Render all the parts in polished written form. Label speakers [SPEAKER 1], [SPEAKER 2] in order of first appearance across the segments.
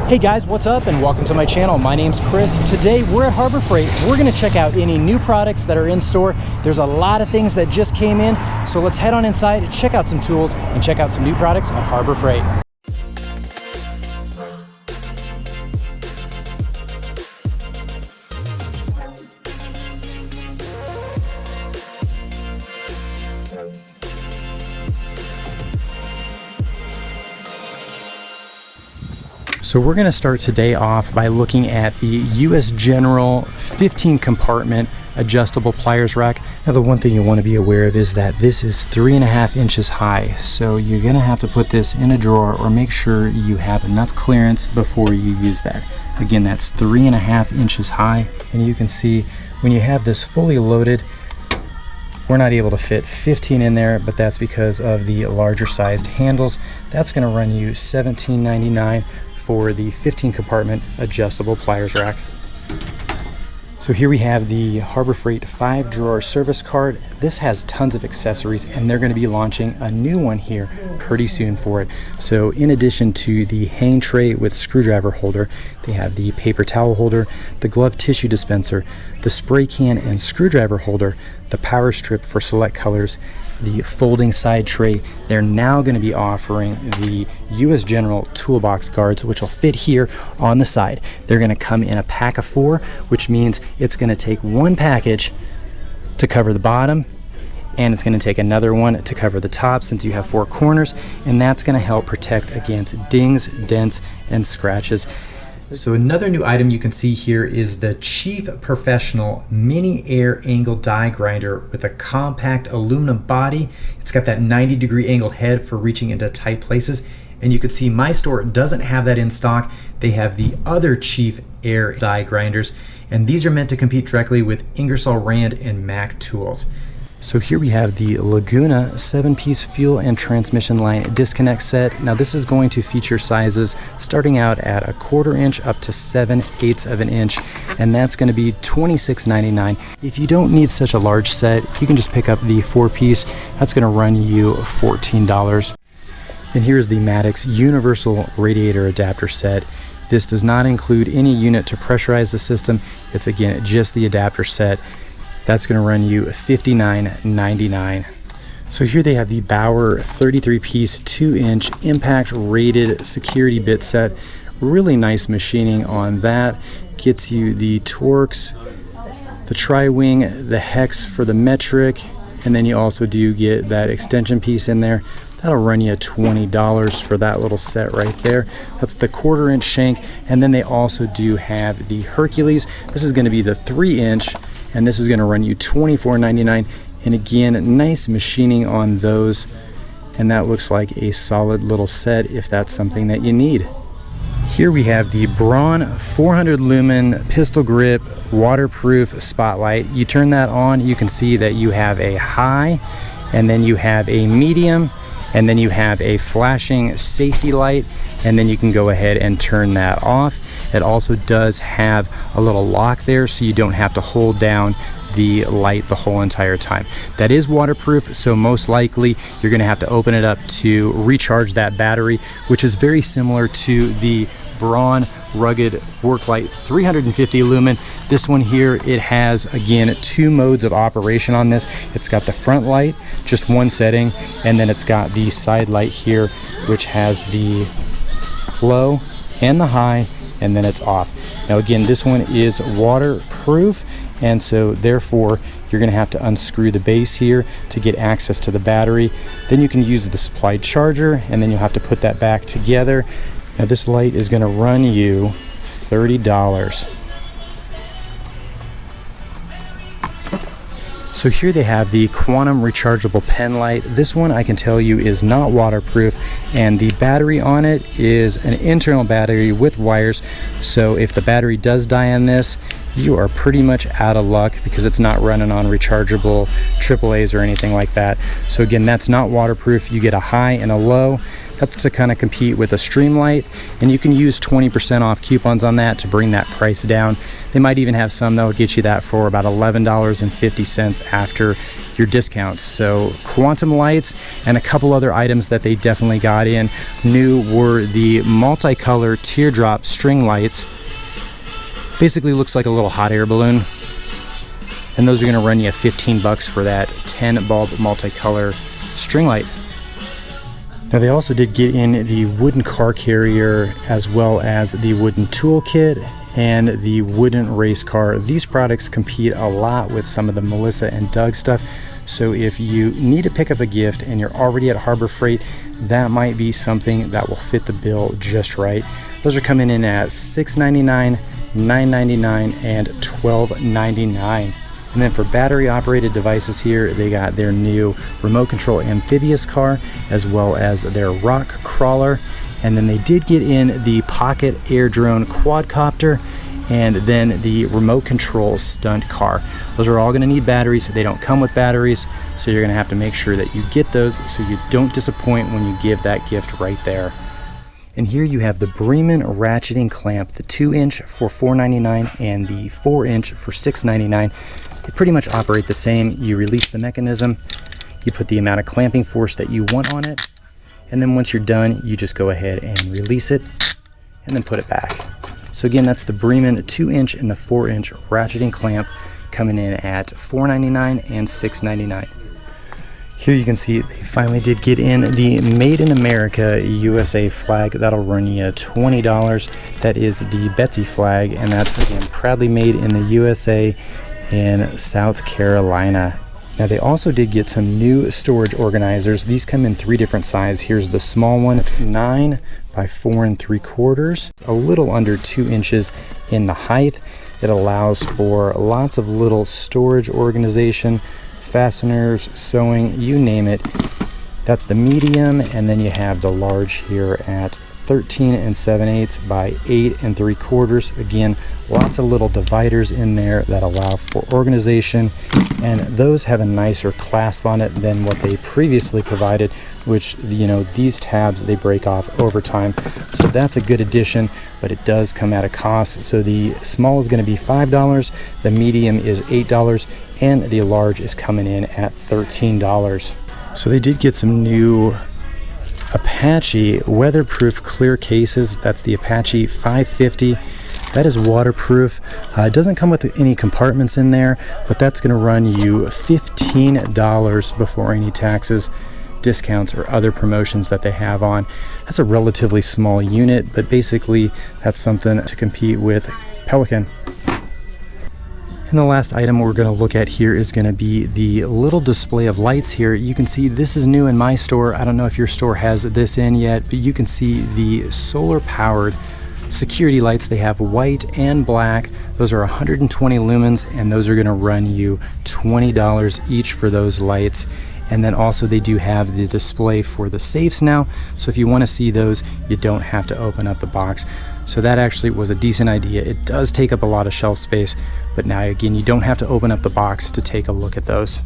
[SPEAKER 1] Hey guys, what's up and welcome to my channel. My name's Chris. Today we're at Harbor Freight. We're gonna check out any new products that are in store. There's a lot of things that just came in, so let's head on inside, check out some tools, and check out some new products at Harbor Freight. So we're going to start today off by looking at the US General 15 compartment adjustable pliers rack. Now the one thing you want to be aware of is that this is 3.5 inches high. So you're going to have to put this in a drawer or make sure you have enough clearance before you use that. Again, that's 3.5 inches high. And you can see when you have this fully loaded, we're not able to fit 15 in there, but that's because of the larger sized handles. That's going to run you $17.99 for the 15 compartment adjustable pliers rack. So here we have the Harbor Freight 5-drawer service cart. This has tons of accessories and they're going to be launching a new one here pretty soon for it. So in addition to the hang tray with screwdriver holder, they have the paper towel holder, the glove tissue dispenser, the spray can and screwdriver holder, the power strip for select colors, the folding side tray. They're now going to be offering the US General toolbox guards, which will fit here on the side. They're going to come in a pack of 4, which means it's going to take one package to cover the bottom, and it's going to take another one to cover the top since you have 4 corners, and that's going to help protect against dings, dents, and scratches. So another new item you can see here is the Chief Professional Mini Air Angle Die Grinder with a compact aluminum body. It's got that 90-degree angled head for reaching into tight places. And you can see my store doesn't have that in stock. They have the other Chief Air Die Grinders, and these are meant to compete directly with Ingersoll Rand and Mac tools. So here we have the Laguna 7-piece fuel and transmission line disconnect set. Now this is going to feature sizes starting out at 1/4 inch up to 7/8 of an inch, and that's going to be $26.99. If you don't need such a large set, you can just pick up the 4-piece. That's going to run you $14. And here's the Maddox Universal Radiator Adapter set. This does not include any unit to pressurize the system. It's again just the adapter set. That's going to run you $59.99. So here they have the Bauer 33-piece 2-inch impact rated security bit set. Really nice machining on that. Gets you the Torx, the tri-wing, the hex for the metric, and then you also do get that extension piece in there. That'll run you $20 for that little set right there. That's the 1/4 inch shank, and then they also do have the Hercules. This is going to be the 3-inch, and this is going to run you $24.99. And again, nice machining on those, and that looks like a solid little set if that's something that you need. Here we have the Braun 400 lumen pistol grip waterproof spotlight. You turn that on, you can see that you have a high, and then you have a medium, and then you have a flashing safety light, and then you can go ahead and turn that off. It also does have a little lock there, so you don't have to hold down the light the whole entire time. That is waterproof, so most likely you're going to have to open it up to recharge that battery, which is very similar to the Braun rugged Worklight 350 lumen. This one here, it has again 2 modes of operation on this. It's got the front light, just one setting, and then it's got the side light here, which has the low and the high, and then it's off. Now again, this one is waterproof, and so therefore you're going to have to unscrew the base here to get access to the battery. Then you can use the supplied charger, and then you'll have to put that back together. Now this light is going to run you $30. So here they have the Quantum rechargeable pen light. This one I can tell you is not waterproof, and the battery on it is an internal battery with wires. So if the battery does die on this, you are pretty much out of luck because it's not running on rechargeable AAAs or anything like that. So again, that's not waterproof. You get a high and a low. That's to kind of compete with a Streamlight, and you can use 20% off coupons on that to bring that price down. They might even have some that will get you that for about $11.50 after your discounts. So Quantum lights and a couple other items that they definitely got in new were the multicolor teardrop string lights. Basically looks like a little hot air balloon, and those are going to run you $15 for that 10 bulb multicolor string light. Now they also did get in the wooden car carrier as well as the wooden toolkit and the wooden race car. These products compete a lot with some of the Melissa and Doug stuff. So if you need to pick up a gift and you're already at Harbor Freight, that might be something that will fit the bill just right. Those are coming in at $6.99, $9.99, and $12.99. And then for battery operated devices here, they got their new remote control amphibious car as well as their rock crawler. And then they did get in the pocket air drone quadcopter and then the remote control stunt car. Those are all going to need batteries. They don't come with batteries, so you're going to have to make sure that you get those so you don't disappoint when you give that gift right there. And here you have the BREMEN ratcheting clamp, the 2-inch for $4.99 and the 4-inch for $6.99. They pretty much operate the same. You release the mechanism, you put the amount of clamping force that you want on it, and then once you're done, you just go ahead and release it and then put it back. So again, that's the BREMEN 2-inch and the 4-inch ratcheting clamp coming in at $4.99 and $6.99. Here you can see they finally did get in the Made in America USA flag. That'll run you $20. That is the Betsy flag, and that's again proudly made in the USA in South Carolina. Now they also did get some new storage organizers. These come in 3 different sizes. Here's the small one. It's 9 by 4 3/4, a little under 2 inches in the height. It allows for lots of little storage organization, fasteners, sewing, you name it. That's the medium, and then you have the large here at 13 7/8 by 8 3/4. Again, lots of little dividers in there that allow for organization, and those have a nicer clasp on it than what they previously provided, which, you know, these tabs, they break off over time. So that's a good addition, but it does come at a cost. So the small is going to be $5, the medium is $8, and the large is coming in at $13. So they did get some new Apache weatherproof clear cases. That's the Apache 550. That is waterproof. It doesn't come with any compartments in there, but that's going to run you $15 before any taxes, discounts, or other promotions that they have on. That's a relatively small unit, but basically that's something to compete with Pelican. And the last item we're going to look at here is going to be the little display of lights here. You can see this is new in my store. I don't know if your store has this in yet, but you can see the solar powered security lights. They have white and black. Those are 120 lumens, and those are going to run you $20 each for those lights. And then also they do have the display for the safes now, so if you want to see those, you don't have to open up the box. So that actually was a decent idea. It does take up a lot of shelf space, but now again, you don't have to open up the box to take a look at those.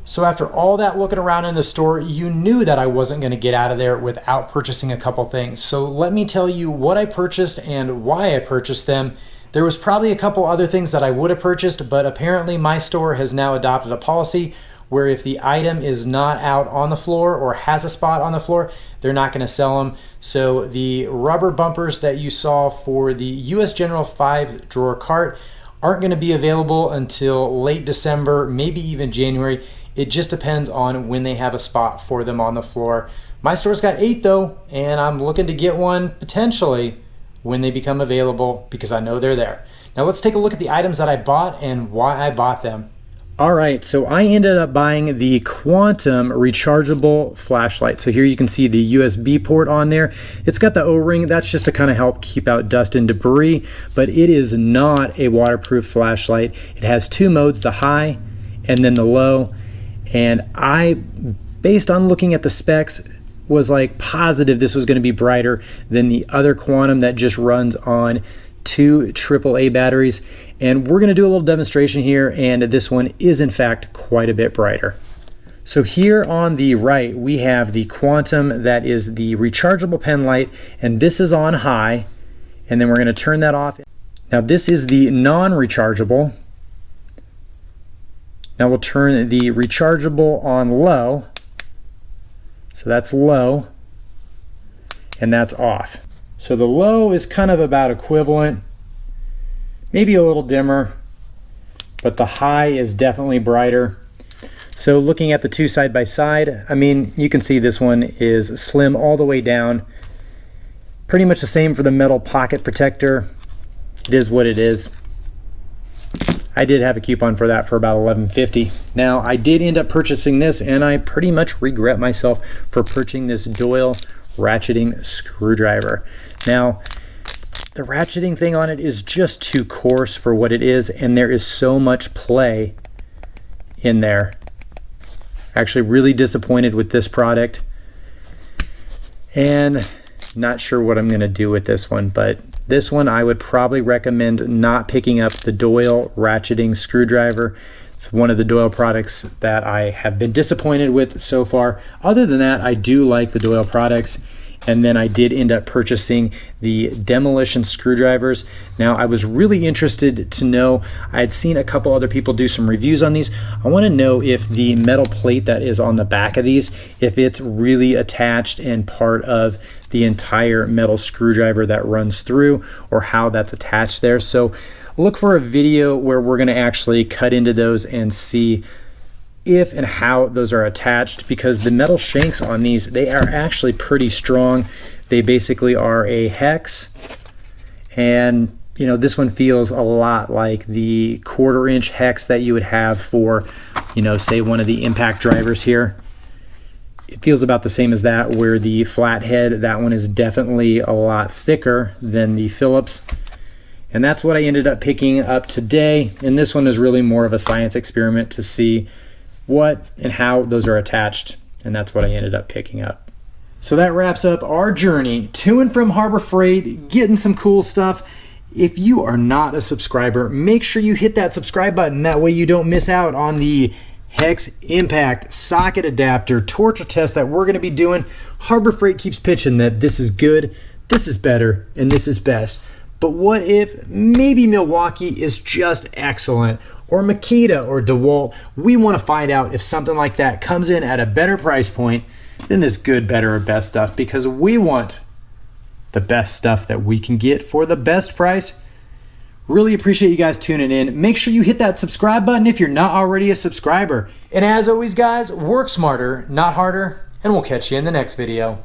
[SPEAKER 1] So after all that looking around in the store, you knew that I wasn't going to get out of there without purchasing a couple things. So let me tell you what I purchased and why I purchased them. There was probably a couple other things that I would have purchased, but apparently my store has now adopted a policy where if the item is not out on the floor or has a spot on the floor, they're not going to sell them. So the rubber bumpers that you saw for the US General 5-drawer cart aren't going to be available until late December, maybe even January. It just depends on when they have a spot for them on the floor. My store's got 8 though, and I'm looking to get one potentially when they become available because I know they're there. Now let's take a look at the items that I bought and why I bought them. All right, so I ended up buying the Quantum rechargeable flashlight. So here you can see the USB port on there. It's got the O-ring. That's just to kind of help keep out dust and debris, but it is not a waterproof flashlight. It has 2 modes, the high and then the low. And I, based on looking at the specs, was like positive this was going to be brighter than the other Quantum that just runs on 2 AAA batteries. And we're going to do a little demonstration here, and this one is in fact quite a bit brighter. So here on the right, we have the Quantum, that is the rechargeable pen light, and this is on high, and then we're going to turn that off. Now this is the non-rechargeable. Now we'll turn the rechargeable on low. So that's low, and that's off. So the low is kind of about equivalent, maybe a little dimmer, but the high is definitely brighter. So looking at the two side by side, I mean, you can see this one is slim all the way down. Pretty much the same for the metal pocket protector. It is what it is. I did have a coupon for that for about $11.50. Now I did end up purchasing this, and I pretty much regret myself for purchasing this Doyle ratcheting screwdriver. Now the ratcheting thing on it is just too coarse for what it is, and there is so much play in there. Actually really disappointed with this product, and not sure what I'm going to do with this one, but this one I would probably recommend not picking up the Doyle ratcheting screwdriver. It's one of the Doyle products that I have been disappointed with so far. Other than that, I do like the Doyle products. And then I did end up purchasing the Demolition screwdrivers. Now I was really interested to know, I had seen a couple other people do some reviews on these. I want to know if the metal plate that is on the back of these, if it's really attached and part of the entire metal screwdriver that runs through, or how that's attached there. So look for a video where we're going to actually cut into those and see if and how those are attached, because the metal shanks on these, they are actually pretty strong. They basically are a hex, and you know, this one feels a lot like the 1/4 inch hex that you would have for, you know, say one of the impact drivers here. It feels about the same as that, where the flathead, that one is definitely a lot thicker than the Phillips. And that's what I ended up picking up today. And this one is really more of a science experiment to see what and how those are attached, and that's what I ended up picking up. So that wraps up our journey to and from Harbor Freight, getting some cool stuff. If you are not a subscriber, make sure you hit that subscribe button. That way you don't miss out on the hex impact socket adapter torture test that we're going to be doing. Harbor Freight keeps pitching that this is good, this is better, and this is best. But what if maybe Milwaukee is just excellent, or Makita or DeWalt? We want to find out if something like that comes in at a better price point than this good, better, or best stuff, because we want the best stuff that we can get for the best price. Really appreciate you guys tuning in. Make sure you hit that subscribe button if you're not already a subscriber. And as always, guys, work smarter, not harder, and we'll catch you in the next video.